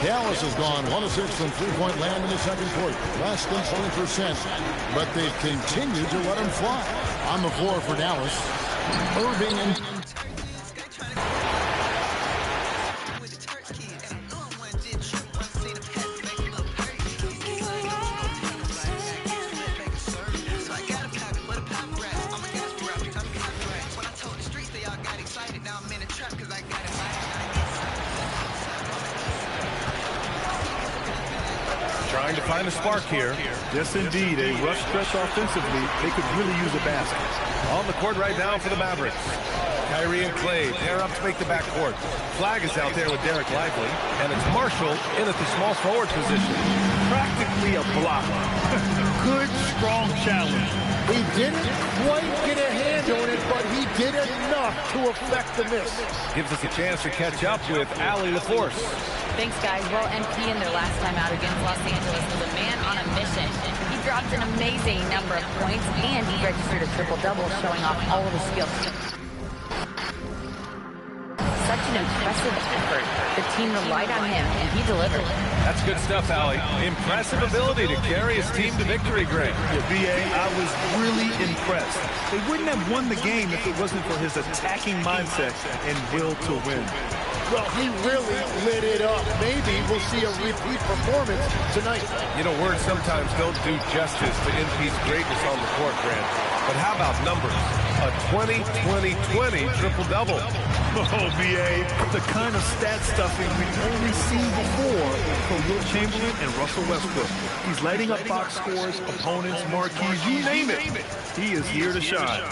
Dallas has gone 1 of 6 from three-point land in the second quarter, less than 20%, but they've continued to let them fly. On the floor for Dallas, Irving and trying to find a spark here. Yes, indeed. A rush stretch offensively. They could really use a basket. On the court right now for the Mavericks. Kyrie and Clay pair up to make the backcourt. Flag is out there with Derek Lively, and it's Marshall in at the small forward position. Practically a block. Good, strong challenge. He didn't quite get a hand on it, but he did enough to affect the miss. Gives us a chance to catch up with Allie LaForce. Thanks, guys. Well, MP in their last time out against Los Angeles was a man on a mission. He dropped an amazing number of points, and he registered a triple-double, showing off all of his skills. Such an impressive effort. The team relied on him, and he delivered. That's good stuff, Allie. Impressive ability to carry his team to victory, Greg. Yeah, B.A., I was really impressed. They wouldn't have won the game if it wasn't for his attacking mindset and will to win. Well, he really lit it up. Maybe we'll see a repeat performance tonight. You know, words sometimes don't do justice to NP's greatness on the court, Grant. But how about numbers? A 20-20-20 triple-double. Oh, B.A., the kind of stat stuffing we've only seen before from Will Chamberlain and Russell Westbrook. He's lighting up box scores, opponents, marquees, you name it. He is here to shine.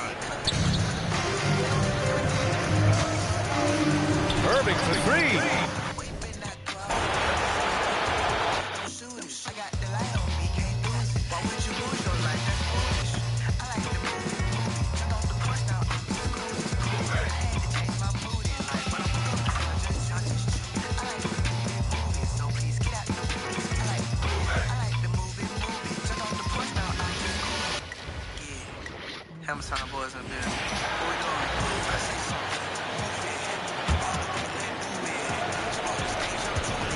Irving for three. Hammerstein boys in there.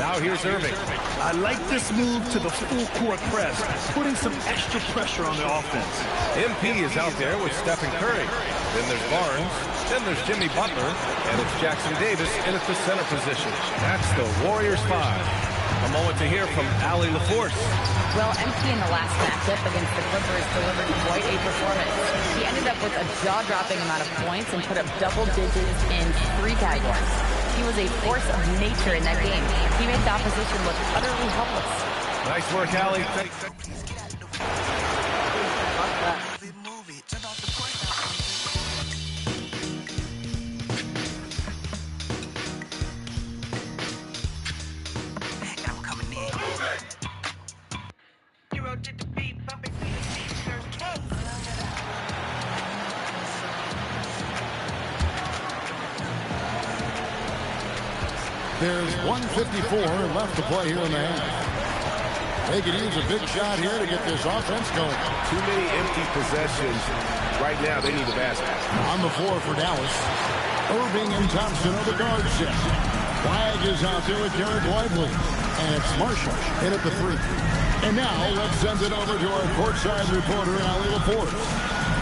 Now here's Irving. I like this move to the full court press, putting some extra pressure on the offense. MP is out there with Stephen Curry. Then there's Barnes. Then there's Jimmy Butler. And it's Jackson Davis in at the center position. That's the Warriors 5. A moment to hear from Allie LaForce. Well, MP in the last matchup against the Clippers delivered quite a performance. He ended up with a jaw-dropping amount of points and put up double digits in 3 categories. He was a force of nature in that game. He made the opposition look utterly helpless. Nice work, Allie. There's 1:54 left to play here in the half. They could use a big shot here to get this offense going. Too many empty possessions. Right now, they need a basket. On the floor for Dallas, Irving and Thompson are the guard set. Flag is out there with Derek Lively. And it's Marshall in at the 3. And now let's send it over to our courtside reporter, Allie LaForce.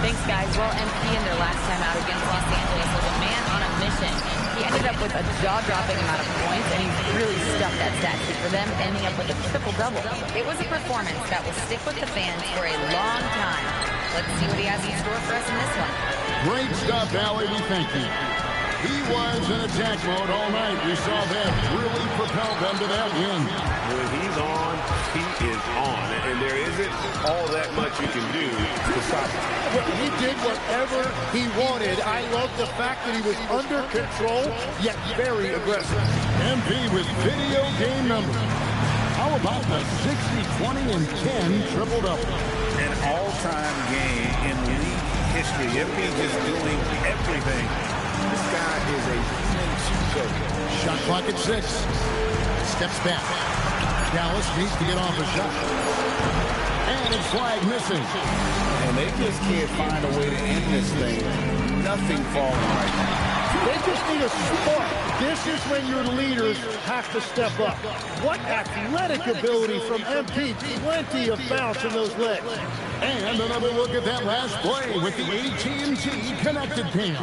Thanks, guys. Well, MP in their last time out against Los Angeles was a man on a mission. He ended up with a jaw-dropping amount of points, and he really stuffed that stat sheet for them, ending up with a triple-double. It was a performance that will stick with the fans for a long time. Let's see what he has in store for us in this one. Great stuff, Allie. We thank you. He was in attack mode all night. We saw that really propel them to that win. When he's on He is on, and there isn't all that much you can do to stop him. Well, he did whatever he wanted. I love the fact that he was under control, yet very aggressive. MP with video game numbers. How about the 60, 20, and 10 triple-double? An all-time game in league history. MP just doing everything. This guy is a human cheat code. Shot clock at 6. Steps back. Dallas needs to get off a shot. And it's flag missing. And they just can't find a way to end this thing. Nothing falling right now. They just need a spark. This is when your leaders have to step up. What athletic ability from MP. Plenty of bounce in those legs. And another look at that last play with the AT&T connected pin.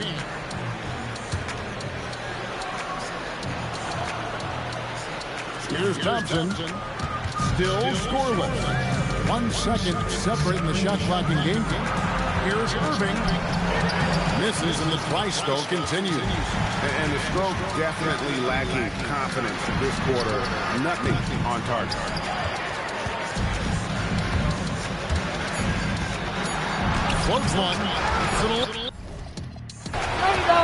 Here's Thompson. Still scoreless. 1 second separating the shot clock and game time. Here's Irving. Misses and the twice though continues. And the stroke definitely lacking confidence in this quarter. Nothing on target. Floats one. There you go.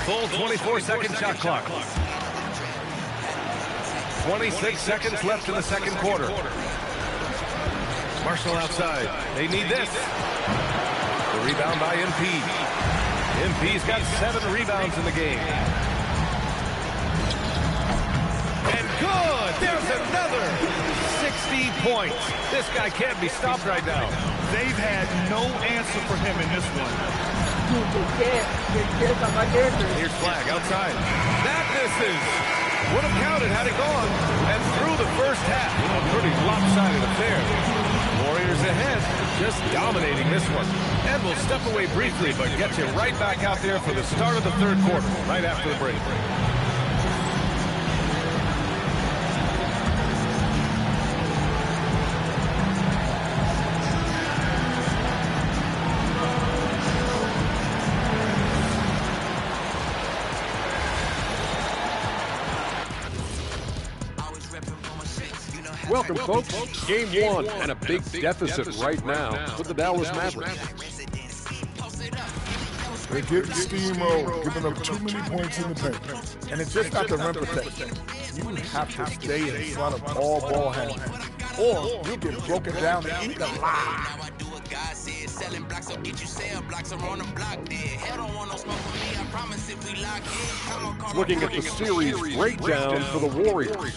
Full 24-second shot clock. 26 seconds left in the second quarter. Marshall outside. They need this. The rebound by MP. MP's got 7 rebounds in the game. And good! There's another 60 points. This guy can't be stopped right now. They've had no answer for him in this one. Here's flag outside. That misses. Would have counted had it gone. And through the first half, a pretty lopsided affair. Warriors ahead, just dominating this one. And we'll step away briefly, but get you right back out there for the start of the third quarter, right after the break. Welcome, folks. Game 1 and a big deficit right now for the Dallas Mavericks. They're getting steamrolled, giving up too many points in the paint. And it's just not the rim protection. You have to stay in front of all ball handlers, or you'll get broken down and eaten alive. Looking at the series breakdown for the Warriors.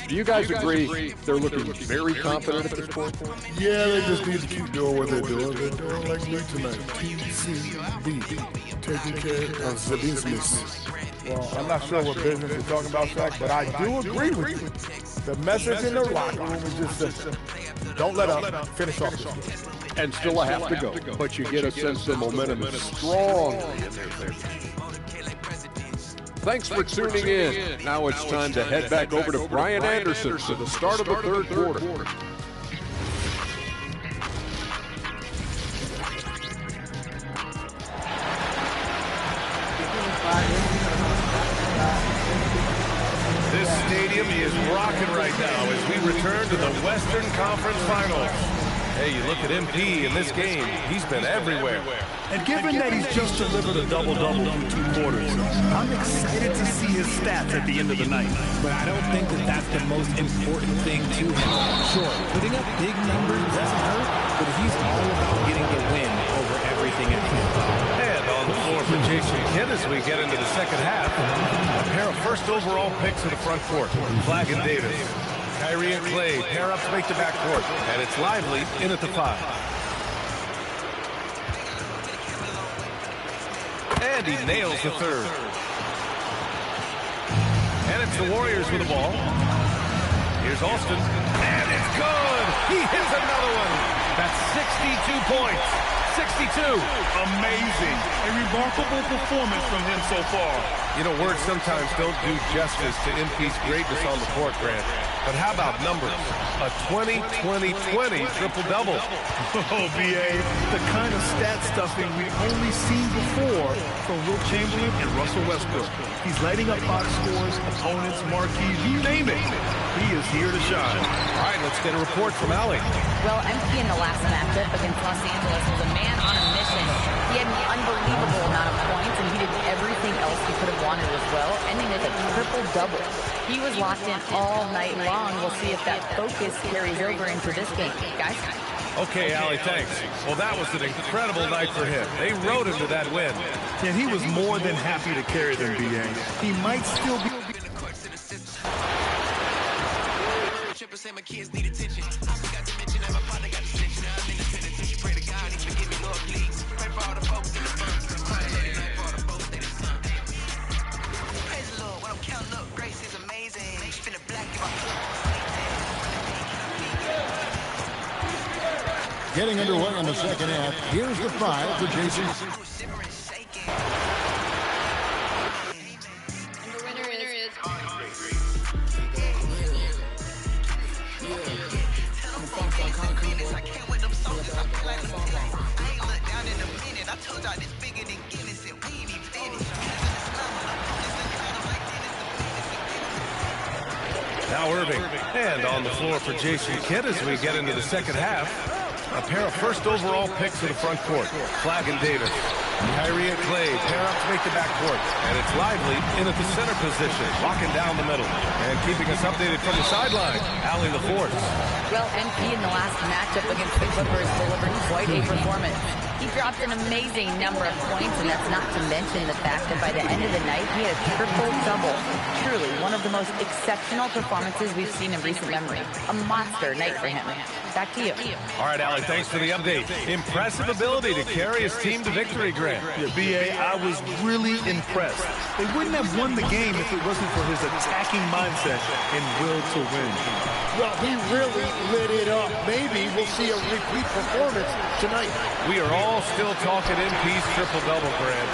Do you guys agree they're looking very confident at this point? Yeah, they just need to keep doing what they're doing. They're doing like me tonight. TCB, taking care of the business. Well, I'm not sure what business you're talking about, Shaq, but I do agree with you. The message in the locker room is just simple. Don't let up. Finish off this game. And still a half to go, but you get a sense the momentum is strong in their favor. Thanks for tuning in. Now it's time to head back over to Brian Anderson for the start of the third quarter. This stadium is rocking right now as we return to the Western Conference Finals. Hey, you look at MP in this game, he's been everywhere. And given that he's just delivered a double-double in 2 quarters, I'm excited to see his stats at the end of the night. But I don't think that that's the most important thing to him. Sure, putting up big numbers doesn't hurt, but he's all about getting the win over everything else. And on the floor for Jason Kidd as we get into the second half, a pair of first overall picks in the front court, Flag and Davis. Kyrie and Clay pair up to make the backcourt, and it's Lively in at the 5. And he nails the third. And it's the Warriors with the ball. Here's Alston. And it's good! He hits another one! That's 62 points. 62. Amazing. A remarkable performance from him so far. You know, words sometimes don't do justice to MP's greatness on the court, Grant. But how about numbers? A 20-20-20 triple-double. Oh, B.A., the kind of stat stuffing we've only seen before from Wilt Chamberlain and Russell Westbrook. He's lighting up box scores, opponents, marquees, you name it. He is here to shine. All right, let's get a report from Allie. Well, MP in the last matchup against Los Angeles was a man on a mission. He had an unbelievable amount of points, and he did everything else he could have wanted as well, ending with a triple-double. He was locked in all night long. We'll see if that focus carries over into this game. Guys? Okay, Allie, thanks. Well, that was an incredible night for him. They rode him to that win. And he was more than happy to carry them, B.A. He might still be... Say my kids need attention. I forgot to mention that my father got attention. I'm in the penitentiary. Pray to God, he forgive me, Lord, please. Pray for all the folks in the fun. Crying late at night for all the folks that is son. Praise the Lord, what I'm counting up, grace is amazing. Spin a black in my cup. Getting underway in the second half. Here's the 5 for Jason. Now Irving, and on the floor for Jason Kidd as we get into the second half. A pair of first overall picks to the front court. Flagg and Davis. Kyrie and Clay pair up to make the backcourt. And it's Lively in at the center position, locking down the middle. And keeping us updated from the sideline, Allie LaForce. Well, MP in the last matchup against the Clippers delivered quite a performance. He dropped an amazing number of points, and that's not to mention the fact that by the end of the night, he had a triple-double. Truly, one of the most exceptional performances we've seen in recent memory. A monster night for him. Back to you. All right, Allie, thanks for the update. Impressive ability to carry his team to victory, Grant. Yeah, B.A., I was really impressed. They wouldn't have won the game if it wasn't for his attacking mindset and will to win. Well, he really lit it up. Maybe we'll see a repeat performance tonight. We are all still talking MP's triple-double, Grant.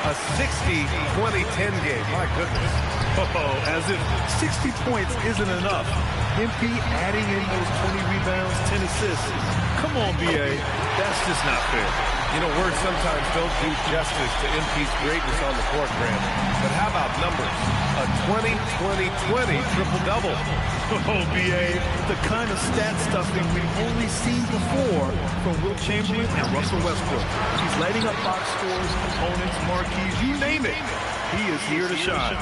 A 60-20-10 game. My goodness. Oh, as if 60 points isn't enough. MP adding in those 20 rebounds, 10 assists. Come on, B.A. That's just not fair. You know, words sometimes don't do justice to MP's greatness on the court, Grant. But how about numbers? A 20-20-20 triple-double. Oh, B.A., the kind of stat stuffing we've only seen before from Wilt Chamberlain and Russell Westbrook. He's lighting up box scores, opponents, marquees, you name it. He is here to shine.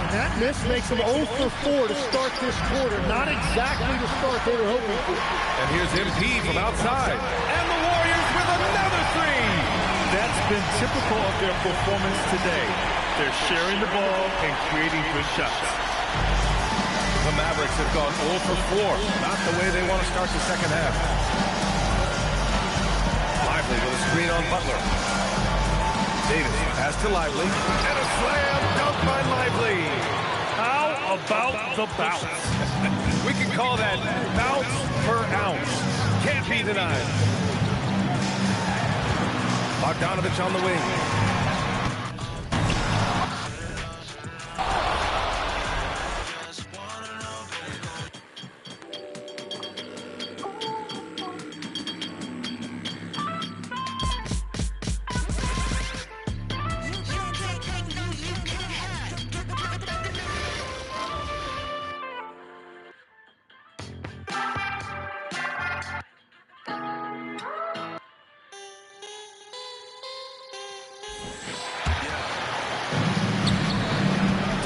That miss makes them 0 for 4 to start this quarter. Not exactly the start they were hoping for. And here's MP from outside. And the Warriors with another three. That's been typical of their performance today. They're sharing the ball and creating good shots. The Mavericks have gone 0 for 4. Not the way they want to start the second half. Lively with a screen on Butler. Davis pass to Lively. And a slam dunk by Lively. How about the bounce? We can call that bounce per ounce. Can't be denied. Bogdanovich on the wing.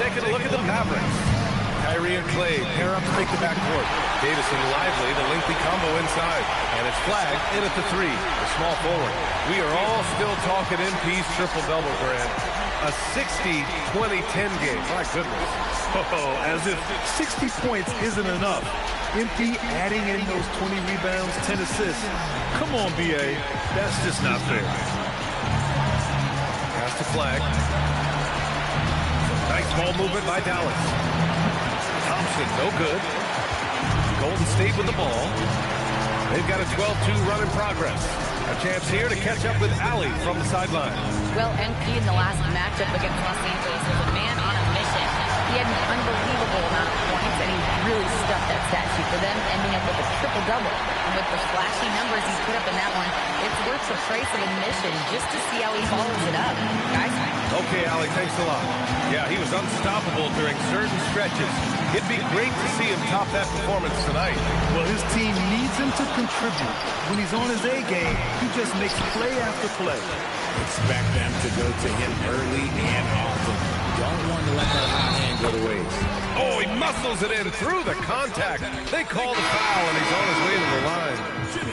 Taking a look at the Mavericks. Kyrie and Clay pair up to make the backcourt. Davis and Lively, the lengthy combo inside. And it's Flagg in at the three, the small forward. We are all still talking MP's triple-double, Grant. A 60-20-10 game. My goodness. Oh, as if 60 points isn't enough. MP adding in those 20 rebounds, 10 assists. Come on, B.A. That's just not fair. Pass to Flagg. Nice ball movement by Dallas. Thompson, no good. Golden State with the ball. They've got a 12-2 run in progress. A chance here to catch up with Allie from the sideline. Well, MP in the last matchup against Los Angeles was a man on a mission. He had an unbelievable amount of points, and he really stuffed that stat sheet for them, ending up with a triple-double. And with the flashy numbers he put up in that one, it's worth the price of admission just to see how he follows it up. Guys? Okay, Allie, thanks a lot. Yeah, he was unstoppable during certain stretches. It'd be great to see him top that performance tonight. Well, his team needs him to contribute. When he's on his A game, he just makes play after play. Expect them to go to him early and often. Don't want to let that hot hand go to waste. Oh, he muscles it in through the contact. They call the foul, and he's on his way to the line.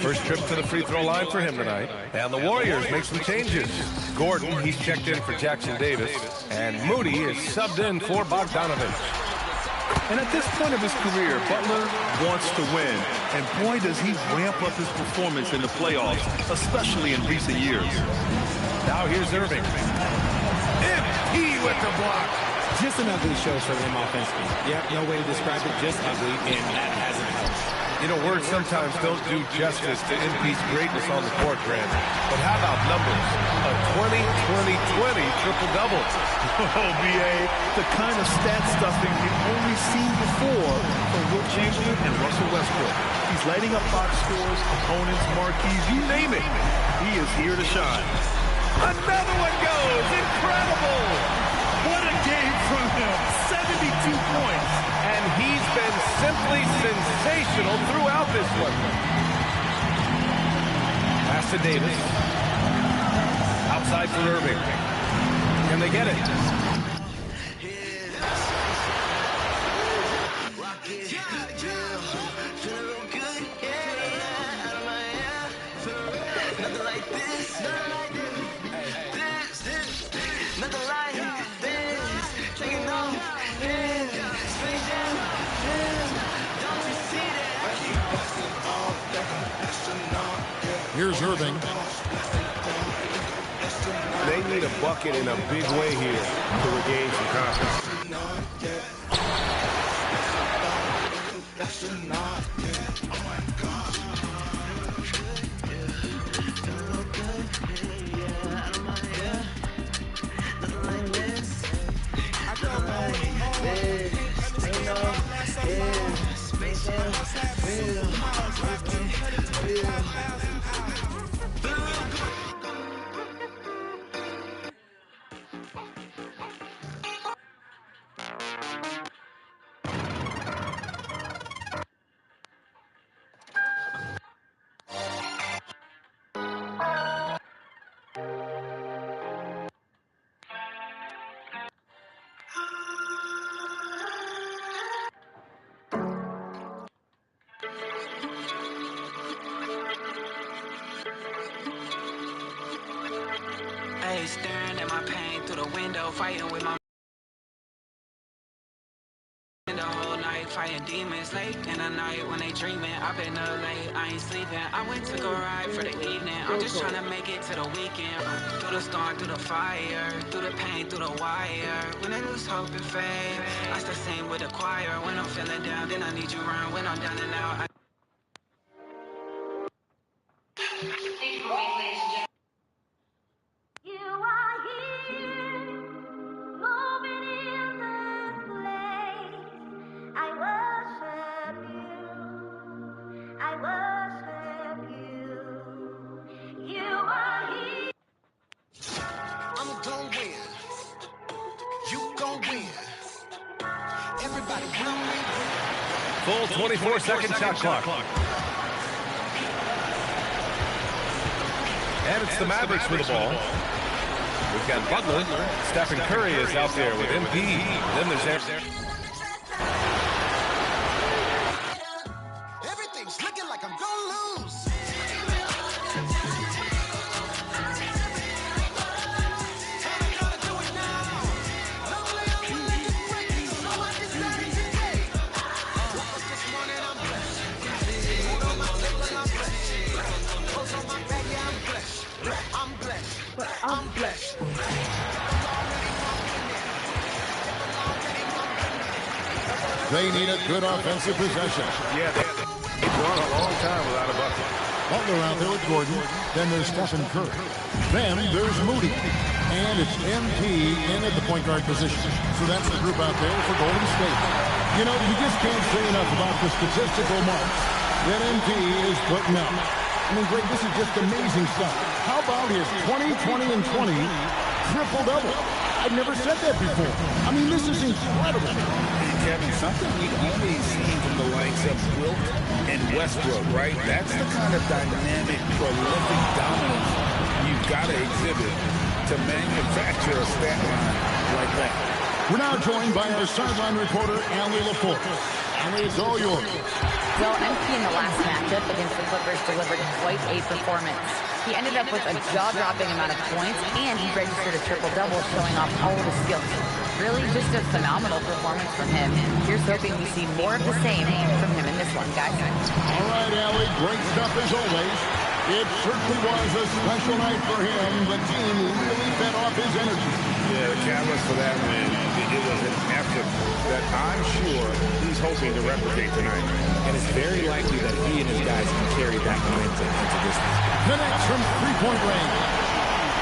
First trip to the free throw line for him tonight. And the Warriors make some changes. Gordon, he's checked in for Jackson Davis. And Moody is subbed in for Bogdanovich. And at this point of his career, Butler wants to win. And boy, does he ramp up his performance in the playoffs, especially in recent years. Now here's Irving. MP with the block. Just an ugly show for him offensively. Yep, no way to describe it, just ugly, and that hasn't helped. You know, words sometimes don't do justice to MP's greatness on the court, Grant. But how about numbers? A 20-20-20 triple-double. Oh, B.A., the kind of stat stuffing we've only seen before from Wilt Chamberlain and Russell Westbrook. He's lighting up box scores, opponents, marquees, you name it. He is here to shine. Another one goes. Incredible. What a game from him. 72 points. And he's been simply sensational throughout this one. Pass to Davis. Outside for Irving. Can they get it? Here's Irving. They need a bucket in a big way here to regain some confidence. Hey, staring at my pain through the window, fighting with my the whole night, fighting demons late in the night when they dreaming. I've been up late, I ain't sleeping. I went to go ride for the evening. I'm just trying to make it to the weekend. Through the storm, through the fire, through the pain, through the wire. When I lose hope and faith, I start singing with the choir. When I'm feeling down, then I need you around. When I'm down and out, Full 24-second shot clock. And it's the Mavericks with the ball. We've got Butler. Stephen Curry is out there with MP. Then there's everything's looking like I'm gonna lose. I'm blessed. They need a good offensive possession. Yeah, they've gone a long time without a bucket. Butler out there with Gordon. Then there's Stephen Curry. Then there's Moody. And it's MP in at the point guard position. So that's the group out there for Golden State. You know, you just can't say enough about the statistical marks that MP is putting up. I mean, Greg, this is just amazing stuff. How about his 20, 20, and 20 triple-double? I've never said that before. I mean, this is incredible. Kevin, something we've only seen from the likes of Wilt and Westbrook, right? That's the kind of dynamic, prolific dominance you've got to exhibit to manufacture a stat line like that. We're now joined by our sideline reporter, Allie LaForce. Allie, it's all yours. Well, MP in the last matchup against the Clippers delivered quite a performance. He ended up with a jaw-dropping amount of points, and he registered a triple-double, showing off all of his skills. Really just a phenomenal performance from him. Here's hoping we see more of the same from him in this one, guys. All right, Allie, great stuff as always. It certainly was a special night for him. The team really fed off his energy. Yeah, the catalyst for that win, it was an effort that I'm sure he's hoping to replicate tonight. And it's very likely that he and his guys can carry that momentum into this one. Connects from three-point range.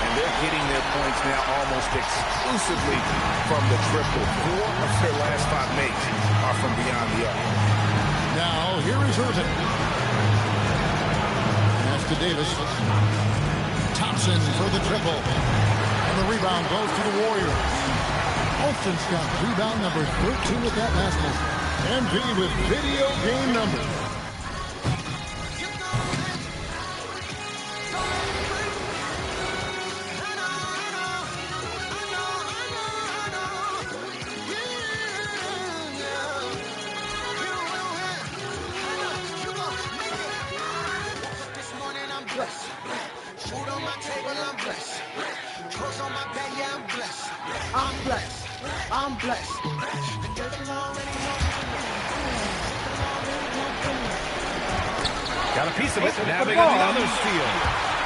And they're getting their points now almost exclusively from the triple. 4 of their last 5 makes are from beyond the arc. Now, here is Irvin. Pass to Davis. Thompson for the triple. And the rebound goes to the Warriors. Olsen's got rebound number 13 with that last one. MP with video game numbers. Food on my table, I'm blessed. Clothes on my back, yeah, I'm blessed. I'm blessed. I'm blessed. Got a piece of it, nabbing another steal.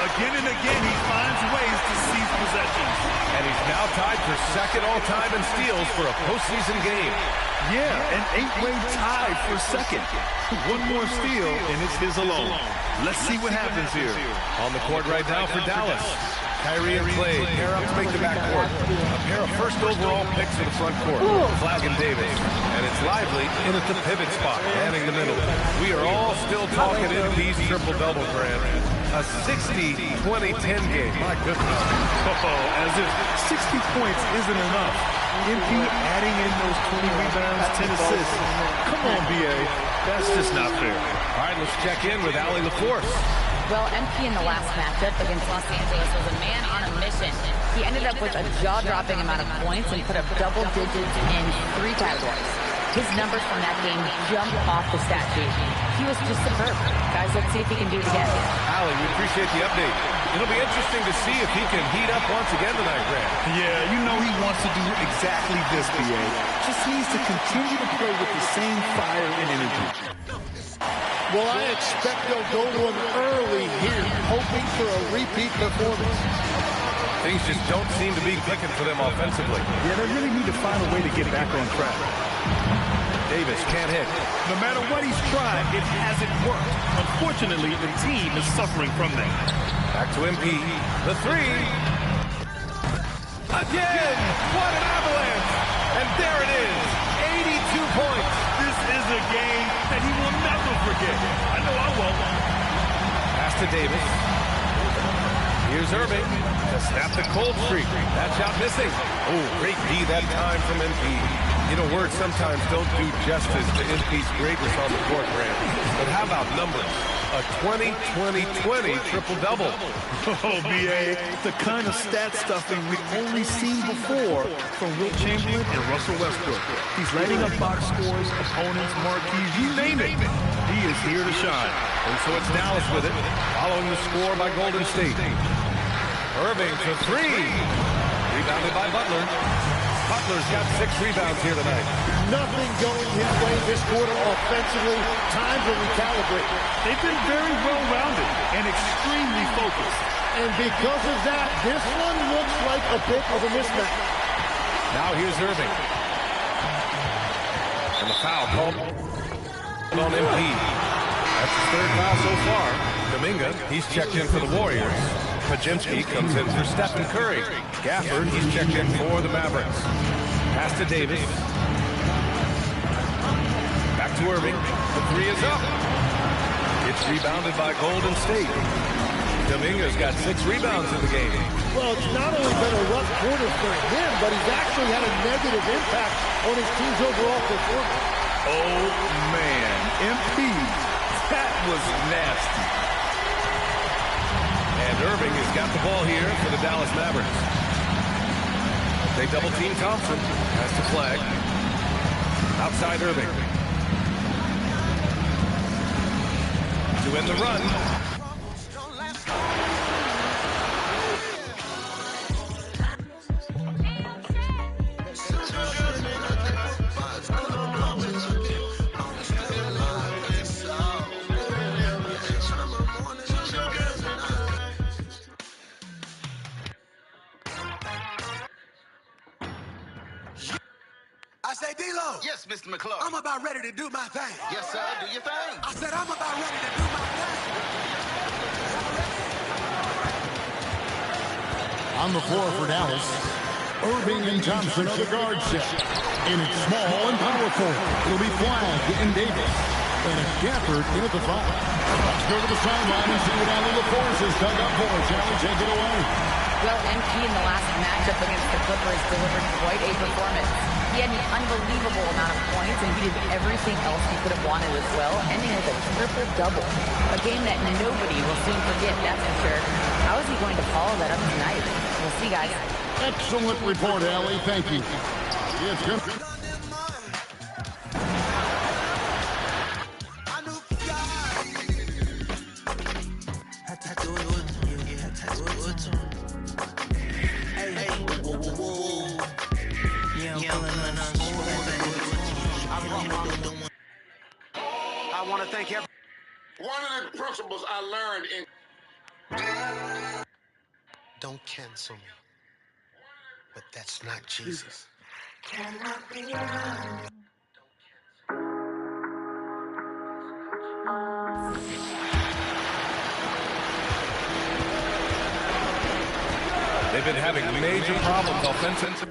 Again and again, he finds ways to seize possessions. And he's now tied for second all-time in steals for a postseason game. Yeah, an 8-way tie for second. One more steal, and it's his alone. Let's see what happens here. On the court right now for Dallas. Kyrie and Clay pair up to make the backcourt. A pair of first overall picks for the front court. Flag and Davis. And it's Lively in at the pivot spot, manning the middle. We are all still talking MP's triple-double, Grant. A 60-20-10 game. My goodness. Oh, as if 60 points isn't enough. MP adding in those 20 rebounds, 10 assists. Come on, BA. That's just not fair. All right, let's check in with Allie LaForce. Well, MP in the last matchup against Los Angeles was a man on a mission. He ended up with a jaw-dropping amount of points and put up double digits in 3 categories. His numbers from that game jumped off the stat sheet. He was just superb. Guys, let's see if he can do it again. Allie, we appreciate the update. It'll be interesting to see if he can heat up once again tonight, Grant. Yeah, you know he wants to do exactly this, BA. Just needs to continue to play with the same fire and energy. Well, I expect they'll go to him early here, hoping for a repeat performance. Things just don't seem to be clicking for them offensively. Yeah, they really need to find a way to get back on track. Davis can't hit. No matter what he's tried, it hasn't worked. Unfortunately, the team is suffering from that. Back to MP. The 3. Again! What an avalanche! And there it is. 82 points. This is a game that he will never forget. I know I won't. Pass to Davis. Here's Irving to snap the cold streak. That shot missing. Oh, great D that time from MP. You know, words sometimes don't do justice to MP's greatness on the court, Grant. But how about numbers? A 20-20-20 triple-double. Oh, BA, the kind of stat stuffing we've only seen before from Wilt Chamberlain and Russell Westbrook. He's lighting up box scores, opponents, marquees, you name it. He is here to shine. And so it's Dallas with it, following the score by Golden State. Irving for 3. Rebounded by Butler. Butler's got 6 rebounds here tonight. Nothing going his way this quarter offensively. Time to recalibrate. They've been very well-rounded and extremely focused. And because of that, this one looks like a bit of a mismatch. Now here's Irving. And the foul called on MP. That's his 3rd foul so far. Dominga, he's checked in for the Warriors. Pajinski comes in for Stephen Curry. Gafford, he's checked in for the Mavericks. Pass to Davis. Back to Irving. The three is up. It's rebounded by Golden State. Dominga's got 6 rebounds in the game. Well, it's not only been a rough quarter for him, but he's actually had a negative impact on his team's overall performance. Oh, man. MP, that was nasty. And Irving has got the ball here for the Dallas Mavericks. They double team Thompson. Has to flag. Outside Irving. To end the run. I say, D-Lo. Yes, Mr. McClure. I'm about ready to do my thing. Yes, sir. Do your thing. I said, I'm about ready to do my thing. On the floor for Dallas, Irving and Thompson are the guard set. And it's small and powerful. It'll be flagged in Davis. And it's Gafford in at the 5. Let's go to the sideline and see what Allie LaForce has dug up for us. Allie, take it away. Well, MP in the last matchup against the Clippers delivered quite a performance. He had an unbelievable amount of points, and he did everything else he could have wanted as well, ending with a triple-double. A game that nobody will soon forget, that's for sure. How is he going to follow that up tonight? We'll see, guys. Excellent report, Allie. Thank you. It's good. I want to thank everyone. One of the principles I learned in... Don't cancel me. But that's not Jesus. Cannot be wrong. They've been having major problems offensively.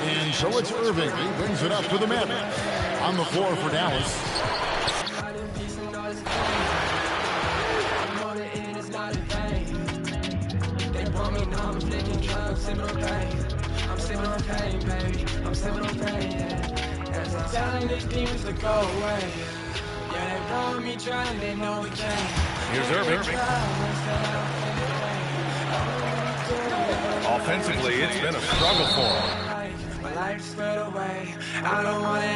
And so it's Irving. He brings it up to the Mavericks. On the floor for Dallas. I'm sipping on pain, baby. I'm sipping on pain, yeah. As I'm telling these demons to go away. Yeah, they want me trying, they know we can't. Here's Irving. Offensively, it's been a struggle for him. My life spread away. I don't want it.